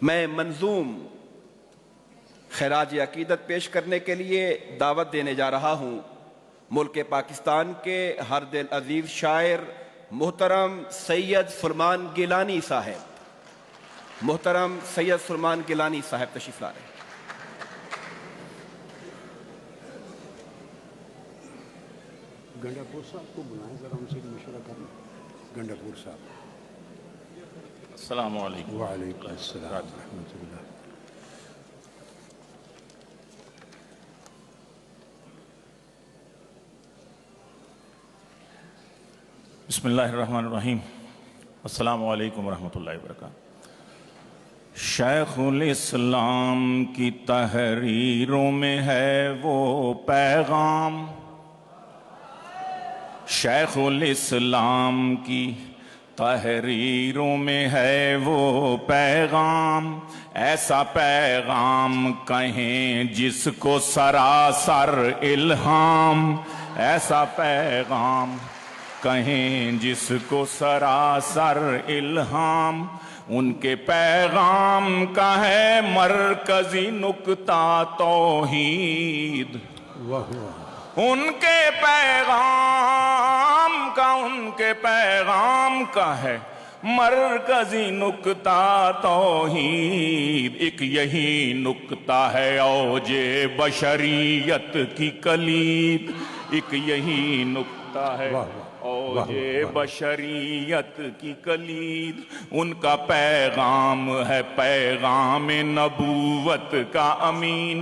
میں منظوم خراج عقیدت پیش کرنے کے لیے دعوت دینے جا رہا ہوں ملک پاکستان کے ہر دل عزیز شاعر محترم سید سلمان گیلانی صاحب۔ محترم سید سلمان گیلانی صاحب تشریف لا رہے ہیں۔ گنڈا پور صاحب کو بلائیں، ذرا ان سے مشورہ کرنا۔ گنڈا پور صاحب۔ السلام علیکم۔ وعلیکم السلام ورحمۃ اللہ۔ بسم اللہ الرحمن الرحیم۔ السلام علیکم ورحمۃ اللہ وبرکاتہ۔ شیخ الاسلام کی تحریروں میں ہے وہ پیغام، شیخ الاسلام کی تحریروں میں ہے وہ پیغام، ایسا پیغام کہیں جس کو سراسر الہام، ایسا پیغام کہیں جس کو سراسر الہام، ان کے پیغام کا ہے مرکزی نکتہ توحید، ان کے پیغام کا ہے مرکزی نکتہ توحید، ایک یہی نکتہ ہے اوج بشریت کی کلید، ایک یہی نکتہ ہے اوج بشریت کی کلید، ان کا پیغام ہے پیغام نبوت کا امین،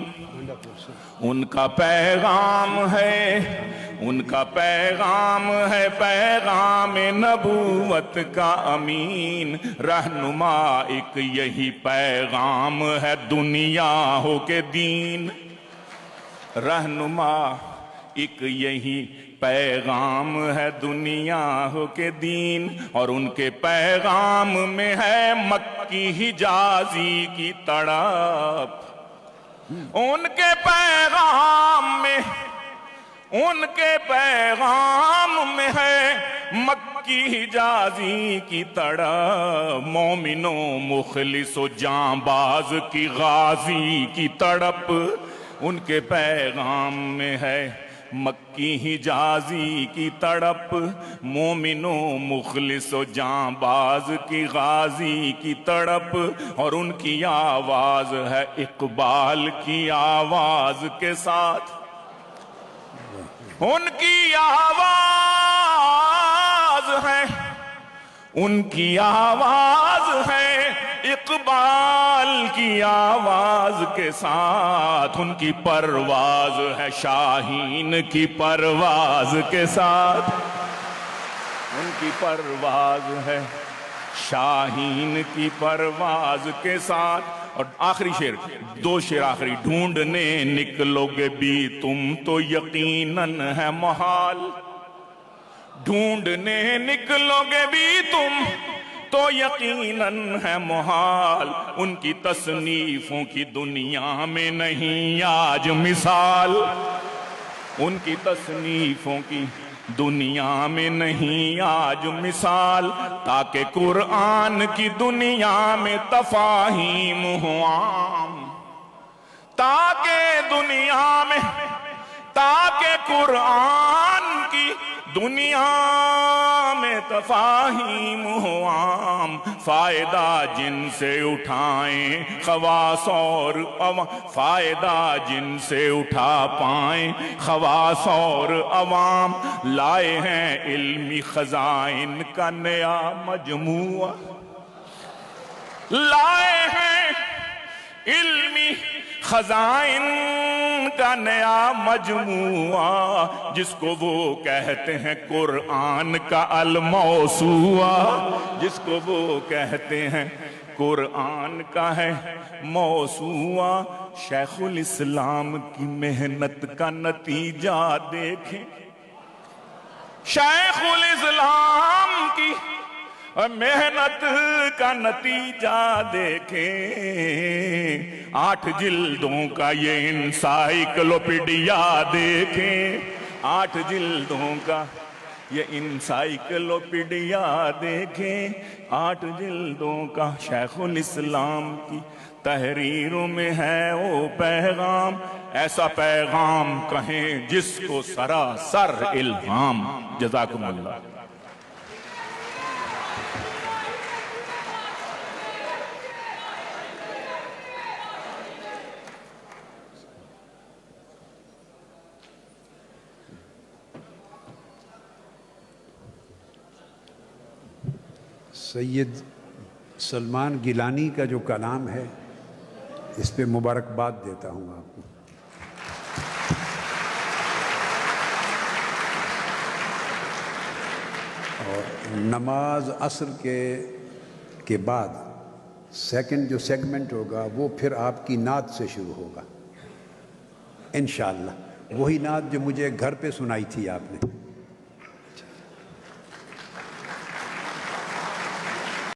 ان کا پیغام ہے پیغام نبوت کا امین، رہنما ایک یہی پیغام ہے دنیا ہو کے دین، رہنما ایک یہی پیغام ہے دنیا ہو کے دین، اور ان کے پیغام میں ہے مکی حجازی کی تڑپ، ان کے پیغام میں ہے مکی حجازی کی تڑپ، مومن و مخلص و جانباز کی غازی کی تڑپ، ان کے پیغام میں ہے مکی حجازی کی تڑپ، مومن و مخلص و جانباز کی غازی کی تڑپ، اور ان کی آواز ہے اقبال کی آواز کے ساتھ، ان کی آواز ہے اقبال کی آواز کے ساتھ، ان کی پرواز ہے شاہین کی پرواز کے ساتھ، ان کی پرواز ہے شاہین کی پرواز کے ساتھ۔ اور آخری شعر، دو شعر آخری، ڈھونڈنے نکلو گے بھی تم تو یقیناً ہے محال، ڈھونڈنے نکلو گے بھی تم تو یقیناً ہے محال، ان کی تصنیفوں کی دنیا میں نہیں آج مثال، ان کی تصنیفوں کی دنیا میں نہیں آج مثال، تاکہ قرآن کی دنیا میں تفاہیم ہوں عام، تاکہ قرآن کی دنیا میں تفاہیم ہوں عام، فائدہ جن سے اٹھائیں خواص اور عوام، فائدہ جن سے اٹھا پائیں خواص اور عوام، لائے ہیں علمی خزائن کا نیا مجموعہ، لائے ہیں علمی خزائن کا نیا مجموعہ، جس کو وہ کہتے ہیں قرآن کا الموسوعہ، جس کو وہ کہتے ہیں قرآن کا ہے موسوعہ، شیخ الاسلام کی محنت کا نتیجہ دیکھیں، شیخ الاسلام کی محنت کا نتیجہ دیکھیں، 8 جلدوں کا یہ انسائیکلوپیڈیا دیکھیں، 8 جلدوں کا یہ انسائیکلوپیڈیا دیکھیں 8 جلدوں کا شیخ الاسلام کی تحریروں میں ہے وہ پیغام، ایسا پیغام کہیں جس کو سراسر الہام۔ جزاکم اللہ۔ سید سلمان گیلانی کا جو کلام ہے اس پہ مبارکباد دیتا ہوں آپ کو۔ اور نماز عصر کے بعد سیکنڈ جو سیگمنٹ ہوگا وہ پھر آپ کی نعت سے شروع ہوگا انشاءاللہ، وہی نعت جو مجھے گھر پہ سنائی تھی آپ نے۔